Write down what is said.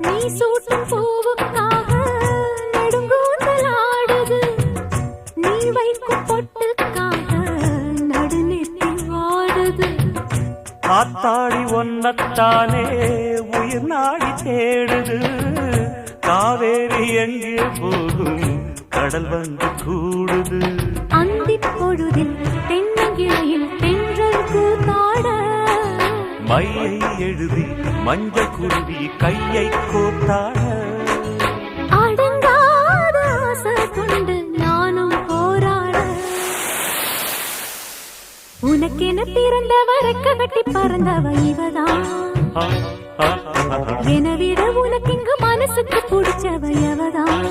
நீ சூட்டும் பூவுக்காக நெடுங்கூந்தல் ஆடுது, நீ வைக்கும் பொட்டுக்காக நடுநெத்தி வாடுது. காத்தாடி ஒன்னத்தானே உயிர் நாடி தேடுது, காவேரி எங்கே போகும் கடல் வந்து கூடுது. அந்திப் பொழுதில் தென்னங்கிளையில் தென்றல் கூத்தாட, மையை எழுதி மஞ்சள் குருவி கையை கோத்தாட. அடங்காத ஆசை கொண்டு நானும் போராட, உனக்கென பிறந்தவ ரெக்க கட்டி பறந்தவ இவதான். என விட உனக்கு இங்கு மனசுக்கு பிடிச்சவ எவதான்.